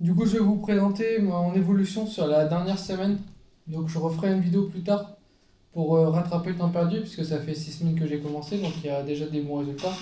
Du coup, je vais vous présenter mon évolution sur la dernière semaine. Donc, je referai une vidéo plus tard pour rattraper le temps perdu, puisque ça fait 6 semaines que j'ai commencé, donc il y a déjà des bons résultats.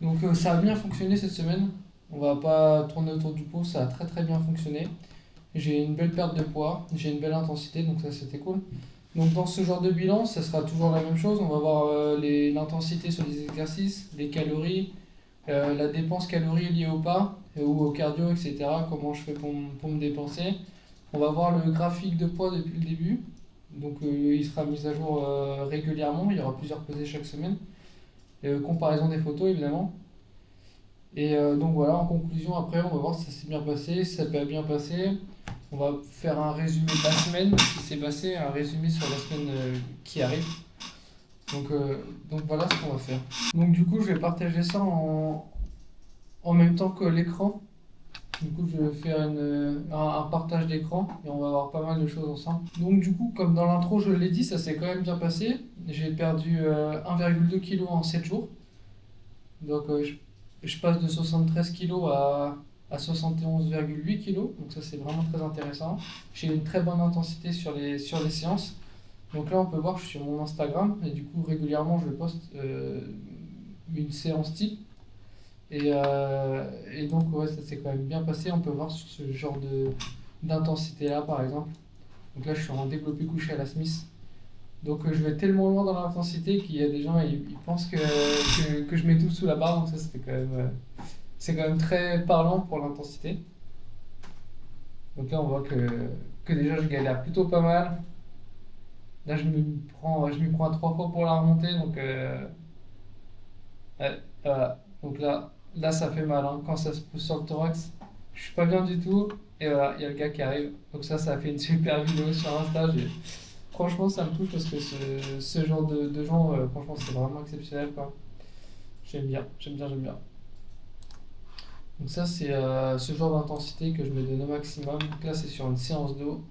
Donc, ça a bien fonctionné cette semaine. On va pas tourner autour du pot, ça a très très bien fonctionné. J'ai une belle perte de poids, j'ai une belle intensité, donc ça c'était cool. Donc, dans ce genre de bilan, ça sera toujours la même chose. On va voir l'intensité sur les exercices, les calories, la dépense calories liée au pas ou au cardio, etc. Comment je fais pour me dépenser. On va voir le graphique de poids depuis le début. Donc il sera mis à jour régulièrement. Il y aura plusieurs pesées chaque semaine. Comparaison des photos évidemment. Et donc voilà, en conclusion, après, on va voir si ça s'est bien passé, si ça peut bien passer. On va faire un résumé de la semaine qui s'est passé, un résumé sur la semaine qui arrive. Donc, euh, donc voilà ce qu'on va faire. Donc du coup, je vais partager ça en même temps que l'écran. Du coup, je vais faire un partage d'écran et on va voir pas mal de choses ensemble. Donc, du coup, comme dans l'intro, je l'ai dit, ça s'est quand même bien passé. J'ai perdu 1,2 kg en 7 jours. Donc, je passe de 73 kg à 71,8 kg. Donc, ça, c'est vraiment très intéressant. J'ai une très bonne intensité sur les séances. Donc là, on peut voir, je suis sur mon Instagram et du coup, régulièrement, je poste une séance type. Et donc, ouais, ça s'est quand même bien passé. On peut voir sur ce genre d'intensité-là, par exemple. Donc là, je suis en développé couché à la Smith. Donc, je vais tellement loin dans l'intensité qu'il y a des gens, ils pensent que je mets tout sous la barre. Donc, ça, c'est quand même très parlant pour l'intensité. Donc là, on voit que déjà, je galère plutôt pas mal. Là, je m'y prends à 3 fois pour la remontée. Donc, ouais, voilà. Donc là, ça fait mal, hein. Quand ça se pose sur le thorax, je suis pas bien du tout. Et voilà, il y a le gars qui arrive. Donc ça fait une super vidéo sur Insta. Franchement, ça me touche parce que ce genre de gens, franchement, c'est vraiment exceptionnel, quoi. J'aime bien, j'aime bien, j'aime bien. Donc ça, c'est ce genre d'intensité que je me donne au maximum. Donc là, c'est sur une séance d'eau.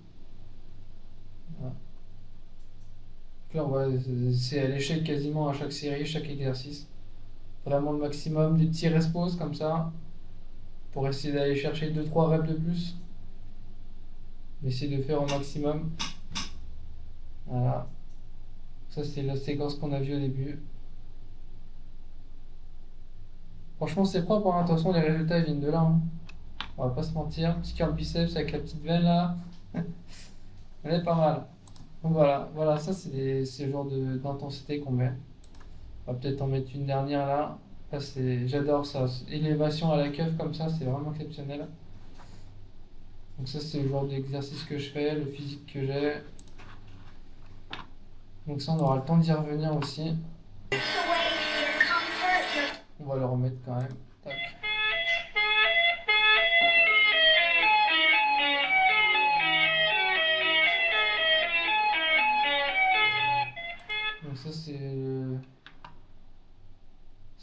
Voilà. Donc là, on voit, c'est à l'échelle quasiment à chaque série, chaque exercice. Vraiment le maximum, des petits respos comme ça, pour essayer d'aller chercher deux trois reps de plus. Essayer de faire au maximum. Voilà. Ça, c'est la séquence qu'on a vue au début. Franchement, c'est propre, hein. De toute façon, les résultats ils viennent de là, hein. On va pas se mentir. Petit curl biceps avec la petite veine là. Elle est pas mal. Donc voilà, ça c'est le genre d'intensité qu'on met. On va peut-être en mettre une dernière là. Là, j'adore ça. Élévation à la keuf comme ça, c'est vraiment exceptionnel. Donc ça, c'est le genre d'exercice que je fais, le physique que j'ai. Donc ça, on aura le temps d'y revenir aussi. On va le remettre quand même. Tac.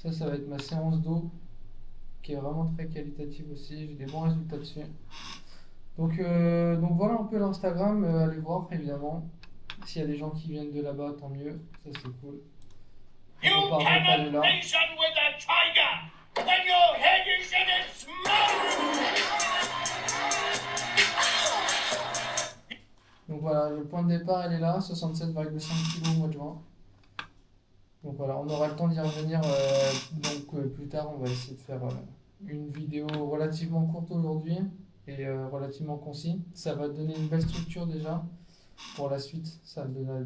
Donc ça va être ma séance d'eau qui est vraiment très qualitative aussi. J'ai des bons résultats dessus. Donc voilà un peu l'Instagram. Allez voir évidemment. S'il y a des gens qui viennent de là-bas, tant mieux. Ça c'est cool. You On repart même pas de cannot là. reason with a tiger when your head is in its mouth! Donc voilà, le point de départ il est là, 67,5 kg au mois de juin. Donc voilà, on aura le temps d'y revenir plus tard. On va essayer de faire une vidéo relativement courte aujourd'hui et relativement concis. Ça va donner une belle structure déjà. Pour la suite, ça me donnera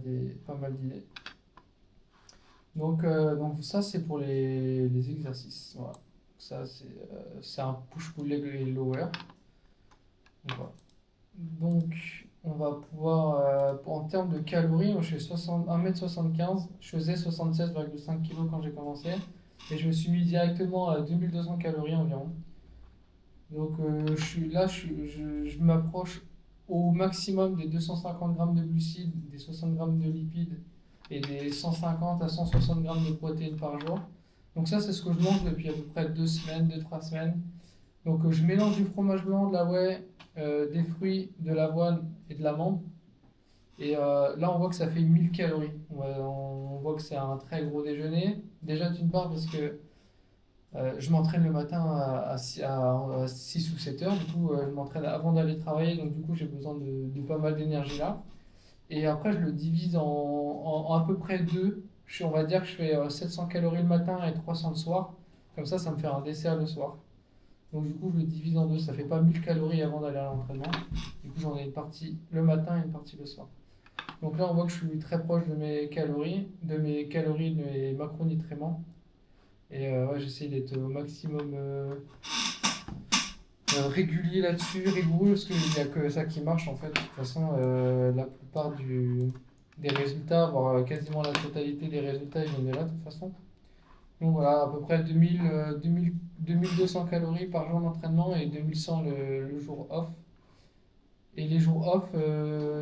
pas mal d'idées. Donc ça, c'est pour les exercices. Voilà. Ça, c'est un push-pull leg et lower. Donc, voilà. Donc, on va pouvoir, en termes de calories, moi je fais 1m75, je faisais 76,5 kg quand j'ai commencé, et je me suis mis directement à 2200 calories environ. Donc je m'approche au maximum des 250 grammes de glucides, des 60 grammes de lipides et des 150 à 160 grammes de protéines par jour. Donc ça, c'est ce que je mange depuis à peu près 2 semaines, 2-3 semaines. Donc je mélange du fromage blanc, de la whey, des fruits, de l'avoine et de l'amande. Et là, on voit que ça fait 1000 calories. On voit que c'est un très gros déjeuner. Déjà, d'une part, parce que Je m'entraîne le matin à 6 ou 7 heures, du coup je m'entraîne avant d'aller travailler, donc du coup j'ai besoin de pas mal d'énergie là. Et après je le divise en à peu près deux. On va dire que je fais 700 calories le matin et 300 le soir. Comme ça me fait un dessert le soir. Donc du coup je le divise en deux, ça fait pas 1000 calories avant d'aller à l'entraînement. Du coup j'en ai une partie le matin et une partie le soir. Donc là on voit que je suis très proche de mes macronutriments. Et ouais, j'essaie d'être au maximum régulier là-dessus, rigoureux, parce qu'il n'y a que ça qui marche en fait. De toute façon, la plupart des résultats, voire quasiment la totalité des résultats, ils viennent de là de toute façon. Donc voilà, à peu près 2200 calories par jour d'entraînement et 2100 le jour off. Et les jours off,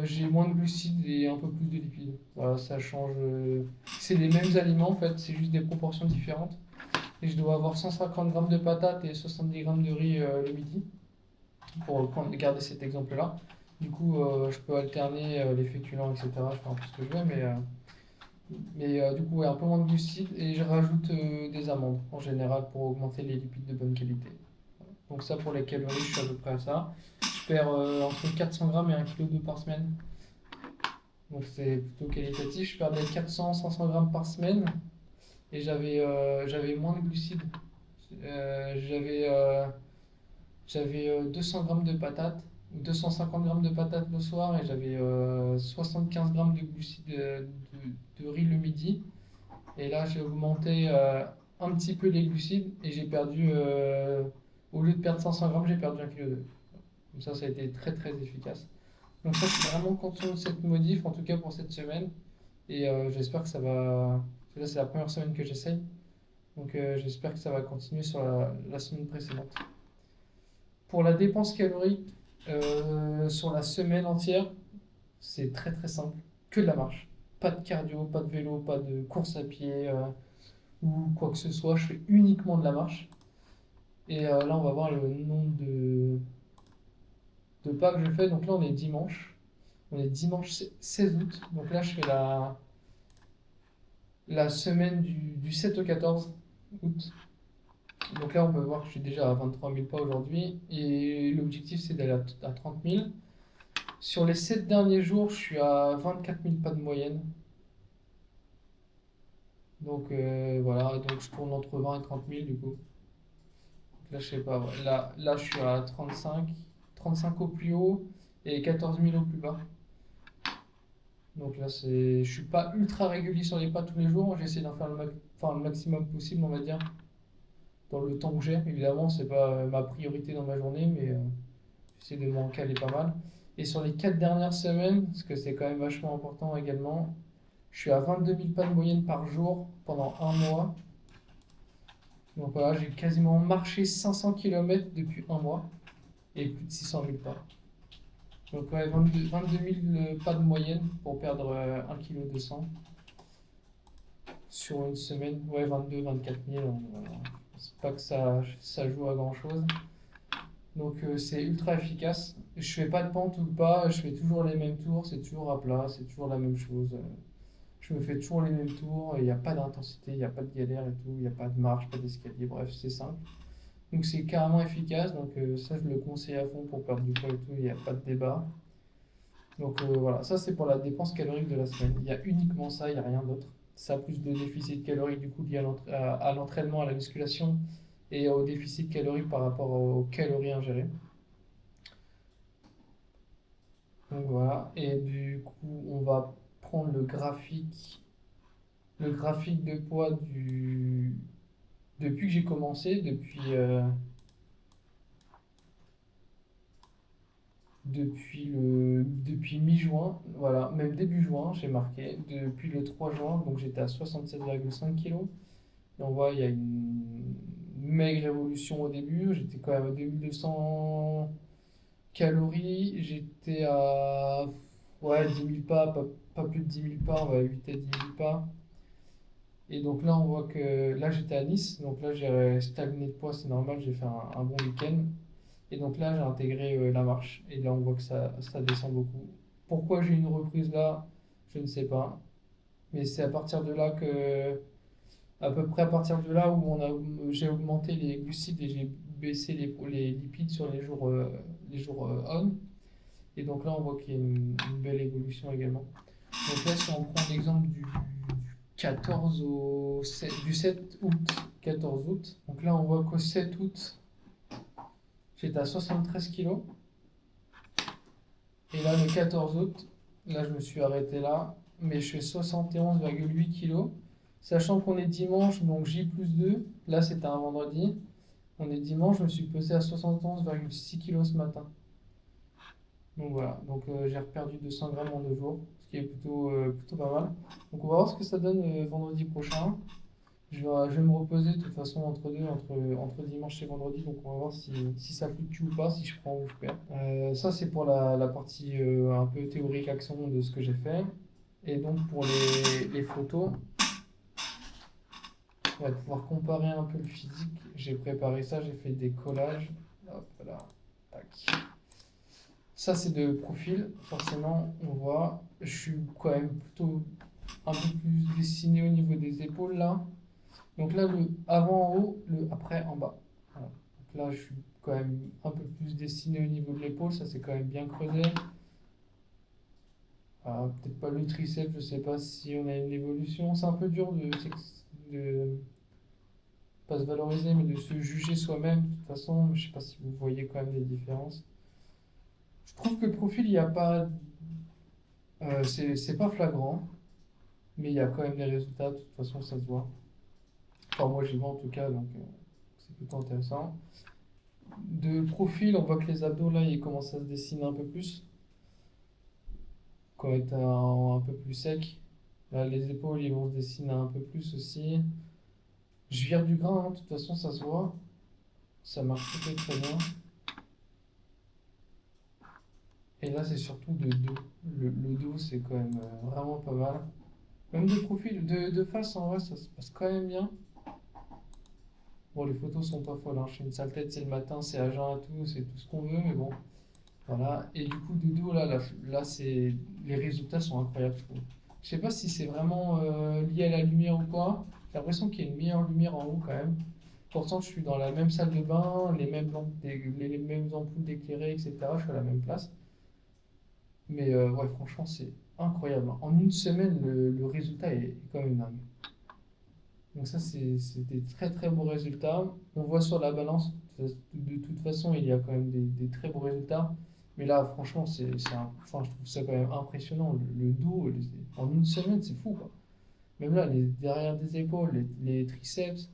j'ai moins de glucides et un peu plus de lipides. Voilà, ça change. C'est les mêmes aliments en fait, c'est juste des proportions différentes. Et je dois avoir 150 grammes de patates et 70 grammes de riz le midi, pour garder cet exemple-là. Du coup, je peux alterner les féculents, etc. Je fais un peu ce que je veux, mais du coup, ouais, un peu moins de glucides et je rajoute des amandes en général pour augmenter les lipides de bonne qualité. Donc, ça pour les calories, je suis à peu près à ça. Je perds entre 400 grammes et 1,2 kg par semaine. Donc, c'est plutôt qualitatif. Je perdais 400-500 grammes par semaine et j'avais moins de glucides. J'avais 200 grammes de patates ou 250 grammes de patates le soir et j'avais 75 grammes de glucides de riz le midi. Et là, j'ai augmenté un petit peu les glucides et j'ai perdu, au lieu de perdre 500 grammes, j'ai perdu 1,2 kg. Donc ça a été très très efficace. Donc ça, je suis vraiment content de cette modif, en tout cas pour cette semaine. Et j'espère que ça va. Là, c'est la première semaine que j'essaye. Donc j'espère que ça va continuer sur la semaine précédente. Pour la dépense calorique sur la semaine entière, c'est très très simple. Que de la marche. Pas de cardio, pas de vélo, pas de course à pied ou quoi que ce soit. Je fais uniquement de la marche. Et là, on va voir le nombre de pas que je fais. Donc là, on est dimanche. On est dimanche 16 août. Donc là, je fais la semaine du 7 au 14 août. Donc là, on peut voir que je suis déjà à 23 000 pas aujourd'hui. Et l'objectif, c'est d'aller à 30 000. Sur les 7 derniers jours, je suis à 24 000 pas de moyenne. Donc voilà, donc je tourne entre 20 et 30 000 du coup. Donc là, je sais pas, ouais. Là, je suis à 35 au plus haut et 14 000 au plus bas. Donc là, je suis pas ultra régulier sur les pas tous les jours. J'essaie d'en faire le maximum possible, on va dire, dans le temps que j'ai. Évidemment, c'est pas ma priorité dans ma journée, mais j'essaie de m'en caler pas mal. Et sur les 4 dernières semaines, parce que c'est quand même vachement important également, je suis à 22 000 pas de moyenne par jour pendant un mois. Donc voilà, j'ai quasiment marché 500 km depuis un mois et plus de 600 000 pas. Donc ouais, 22 000 pas de moyenne pour perdre 1,2 kg sur une semaine. Ouais, 22-24 000. C'est pas que ça joue à grand chose. Donc c'est ultra efficace. Je fais pas de pente ou de pas, je fais toujours les mêmes tours, c'est toujours à plat, c'est toujours la même chose. Je me fais toujours les mêmes tours, il n'y a pas d'intensité, il n'y a pas de galère et tout, il n'y a pas de marche, pas d'escalier, bref, c'est simple. Donc c'est carrément efficace, donc ça je le conseille à fond pour perdre du poids et tout, il n'y a pas de débat. Donc voilà, ça c'est pour la dépense calorique de la semaine. Il y a uniquement ça, il n'y a rien d'autre. Ça plus de déficit calorique du coup lié à l'entraînement, à la musculation et au déficit calorique par rapport aux calories ingérées. Donc voilà, et du coup on va prendre le graphique de poids depuis que j'ai commencé, depuis mi-juin, voilà, même début juin, j'ai marqué, depuis le 3 juin, donc j'étais à 67,5 kg. Et on voit, il y a une maigre évolution au début, j'étais quand même à 2200 calories, j'étais à ouais, 10 000 pas, pas plus de 10 000 pas, on va 8 à 10 000 pas. Et donc là, on voit que là, j'étais à Nice, donc là, j'ai stagné de poids, c'est normal, j'ai fait un bon week-end. Et donc là, j'ai intégré la marche, et là, on voit que ça descend beaucoup. Pourquoi j'ai une reprise là, je ne sais pas. Mais c'est à partir de là à peu près à partir de là où j'ai augmenté les glucides et j'ai baissé les lipides sur les jours on. Et donc là, on voit qu'il y a une belle évolution également. Donc là, si on prend l'exemple du 14 au 7, du 7 août, 14 août, donc là, on voit qu'au 7 août, j'étais à 73 kilos. Et là, le 14 août, là, je me suis arrêté là, mais je fais 71,8 kilos. Sachant qu'on est dimanche, donc J+2, là, c'était un vendredi. On est dimanche, je me suis pesé à 71,6 kilos ce matin. Donc voilà, donc j'ai reperdu 200 grammes en 2 jours, ce qui est plutôt pas mal. Donc on va voir ce que ça donne vendredi prochain. Je vais me reposer de toute façon entre dimanche et vendredi, donc on va voir si ça fluctue ou pas, si je prends ou je perds. Ça c'est pour la partie un peu théorique action de ce que j'ai fait. Et donc pour les photos, on va pouvoir comparer un peu le physique. J'ai préparé ça, j'ai fait des collages. Hop là, tac. Ça c'est de profil, forcément on voit, je suis quand même plutôt un peu plus dessiné au niveau des épaules là. Donc là le avant en haut, le après en bas. Voilà. Donc là je suis quand même un peu plus dessiné au niveau de l'épaule, ça c'est quand même bien creusé. Peut-être pas le triceps, je sais pas si on a une évolution, c'est un peu dur de pas se valoriser mais de se juger soi-même. De toute façon, je sais pas si vous voyez quand même les différences. Je trouve que le profil, il n'y a pas. C'est pas flagrant, mais il y a quand même des résultats. De toute façon, ça se voit. Enfin, moi, j'y vois en tout cas, donc c'est plutôt intéressant. De profil, on voit que les abdos, là, ils commencent à se dessiner un peu plus. Quand être un peu plus sec. Là, les épaules, ils vont se dessiner un peu plus aussi. Je vire du grain, hein, de toute façon, ça se voit. Ça marche plutôt très bien. Et là, c'est surtout de dos. Le dos, c'est quand même vraiment pas mal. Même de profil, de face, en vrai, ça se passe quand même bien. Bon, les photos sont pas folles, hein. Je fais une sale tête, c'est le matin, c'est à jeun et tout, c'est tout ce qu'on veut, mais bon, voilà. Et du coup, de dos, là les résultats sont incroyables, je trouve. Je sais pas si c'est vraiment lié à la lumière ou quoi. J'ai l'impression qu'il y a une meilleure lumière en haut quand même. Pourtant, je suis dans la même salle de bain, les mêmes les mêmes ampoules d'éclairé, etc. Je suis à la même place. Mais ouais, franchement, c'est incroyable, hein. En une semaine, le résultat est quand même dingue. Donc ça, c'est des très très beaux résultats. On voit sur la balance, de toute façon, il y a quand même des très beaux résultats. Mais là, franchement, enfin, je trouve ça quand même impressionnant. Le dos, en une semaine, c'est fou, quoi. Même là, les derrière des épaules, les triceps,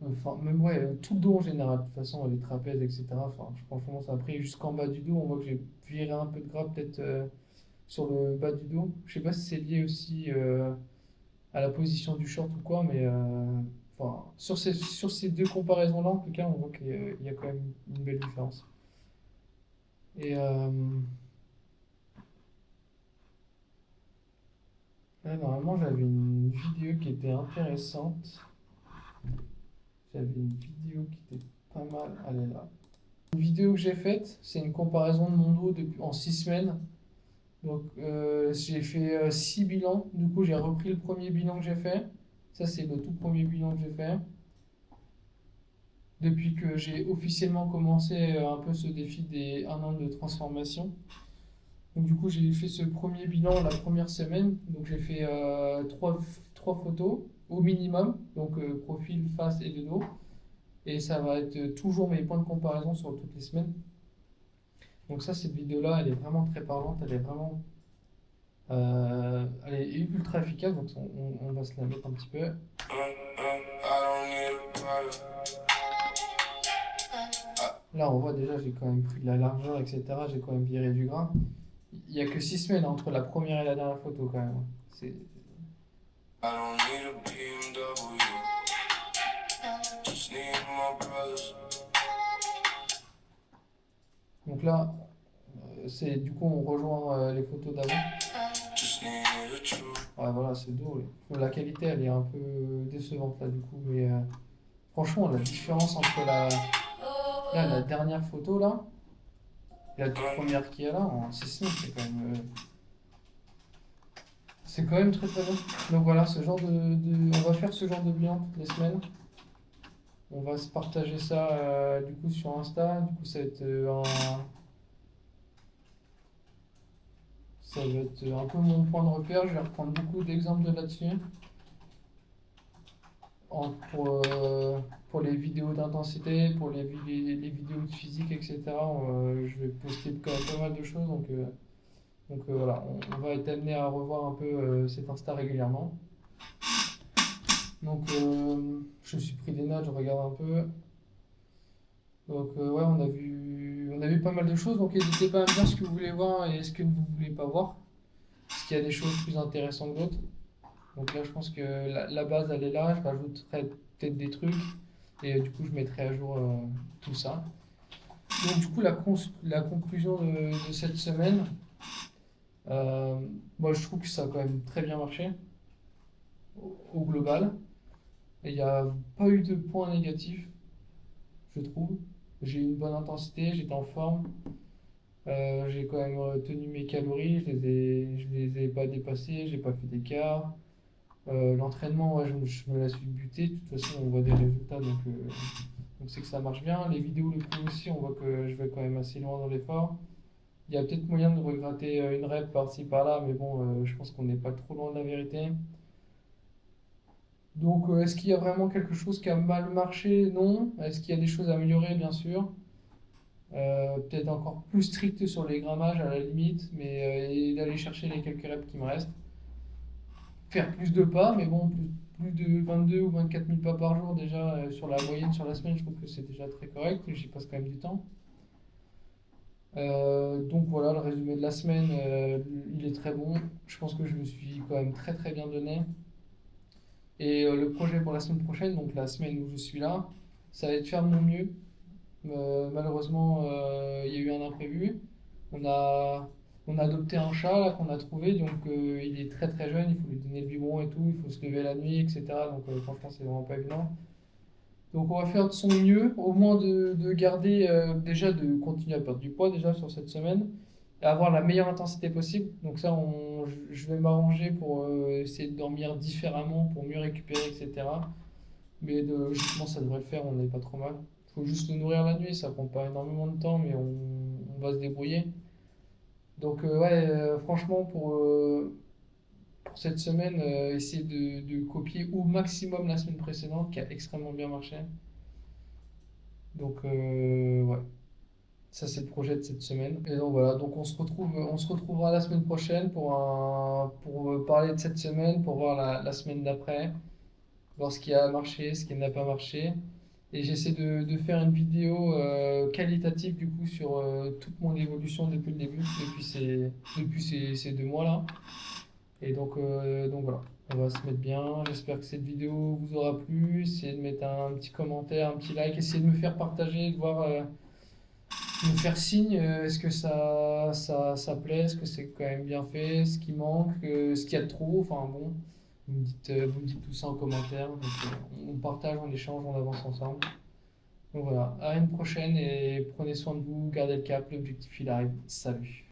enfin, même ouais, tout le dos en général, de toute façon, les trapèzes, etc. Enfin, franchement, ça a pris jusqu'en bas du dos. On voit que j'ai viré un peu de gras peut-être sur le bas du dos. Je sais pas si c'est lié aussi à la position du short ou quoi, mais enfin, sur ces deux comparaisons-là, en tout cas, on voit qu'il y a quand même une belle différence. Et là, normalement, j'avais une vidéo qui était intéressante. J'avais une vidéo qui était pas mal. Elle est là. Une vidéo que j'ai faite, c'est une comparaison de mon dos en 6 semaines. Donc, j'ai fait 6 bilans. Du coup, j'ai repris le premier bilan que j'ai fait. Ça, c'est le tout premier bilan que j'ai fait. Depuis que j'ai officiellement commencé un peu ce défi des 1 an de transformation. Donc, du coup, j'ai fait ce premier bilan la première semaine. Donc, j'ai fait 3 photos au minimum. Donc, profil, face et de dos. Et ça va être toujours mes points de comparaison sur toutes les semaines. Donc ça, cette vidéo-là, elle est vraiment très parlante. Elle est ultra efficace. Donc on va se la mettre un petit peu. Là, on voit déjà, j'ai quand même pris de la largeur, etc. J'ai quand même viré du gras. Il n'y a que 6 semaines entre la première et la dernière photo quand même. C'est... Donc là, c'est du coup on rejoint les photos d'avant. Ouais, voilà, c'est dos. La qualité elle est un peu décevante là du coup, mais franchement la différence entre la dernière photo là et la toute première qu'il y a là en 6 semaines, c'est quand même c'est quand même très très bien. Donc voilà, on va faire ce genre de bilan toutes les semaines. On va se partager ça du coup sur Insta. Du coup, ça va être un peu mon point de repère. Je vais reprendre beaucoup d'exemples de là-dessus. En- pour, euh, pour les vidéos d'intensité, pour les vidéos de physique, etc. Je vais poster quand même pas mal de choses. Donc voilà, on va être amené à revoir un peu cet Insta régulièrement. Donc je me suis pris des notes, je regarde un peu. Donc ouais, on a vu pas mal de choses. Donc n'hésitez pas à me dire ce que vous voulez voir et ce que vous voulez pas voir. Est-ce qu'il y a des choses plus intéressantes que d'autres? Donc là, je pense que la base, elle est là. Je rajouterai peut-être des trucs. Et du coup, je mettrai à jour tout ça. Donc du coup, la conclusion de cette semaine, euh, moi je trouve que ça a quand même très bien marché au global. Et il n'y a pas eu de points négatifs, je trouve. J'ai eu une bonne intensité, j'étais en forme. J'ai quand même tenu mes calories, je les ai pas dépassées, j'ai pas fait d'écart. L'entraînement, ouais, je me la suis buté. De toute façon, on voit des résultats, donc c'est que ça marche bien. Les vidéos le prouvent aussi, on voit que je vais quand même assez loin dans l'effort. Il y a peut-être moyen de regratter une rep par-ci par-là, mais bon, je pense qu'on n'est pas trop loin de la vérité. Donc, est-ce qu'il y a vraiment quelque chose qui a mal marché? Non. Est-ce qu'il y a des choses à améliorer? Bien sûr. Peut-être encore plus strict sur les grammages à la limite, mais et d'aller chercher les quelques reps qui me restent. Faire plus de pas, mais bon, plus de 22 ou 24 000 pas par jour déjà sur la moyenne sur la semaine, je trouve que c'est déjà très correct. J'y passe quand même du temps. Donc voilà, le résumé de la semaine, il est très bon. Je pense que je me suis quand même très très bien donné. Et le projet pour la semaine prochaine, donc la semaine où je suis là, ça va être faire de mon mieux. Malheureusement, il y a eu un imprévu. On a, on a adopté un chat là, qu'on a trouvé, donc il est très très jeune, il faut lui donner le biberon et tout, il faut se lever la nuit, etc. Donc franchement, c'est vraiment pas évident. Donc on va faire de son mieux, au moins de garder, déjà de continuer à perdre du poids déjà sur cette semaine, et avoir la meilleure intensité possible. Donc ça, je vais m'arranger pour essayer de dormir différemment, pour mieux récupérer, etc. Mais logiquement, ça devrait le faire, on n'est pas trop mal. Il faut juste le nourrir la nuit, ça prend pas énormément de temps, mais on va se débrouiller. Donc ouais, franchement, pour cette semaine, essayer de copier au maximum la semaine précédente, qui a extrêmement bien marché. Donc ouais, ça c'est le projet de cette semaine. Et donc voilà, donc on se retrouvera la semaine prochaine pour parler de cette semaine, pour voir la semaine d'après, voir ce qui a marché, ce qui n'a pas marché. Et j'essaie de faire une vidéo qualitative du coup sur toute mon évolution depuis le début, depuis ces 2 mois-là. Et donc voilà, on va se mettre bien. J'espère que cette vidéo vous aura plu. Essayez de mettre un petit commentaire, un petit like. Essayez de me faire partager, de voir, me faire signe. Est-ce que ça plaît? Est-ce que c'est quand même bien fait? Ce qui manque? Ce qu'il y a de trop? Enfin bon, vous me dites tout ça en commentaire. Donc, on partage, on échange, on avance ensemble. Donc voilà, à une prochaine et prenez soin de vous, gardez le cap, l'objectif il arrive. Salut!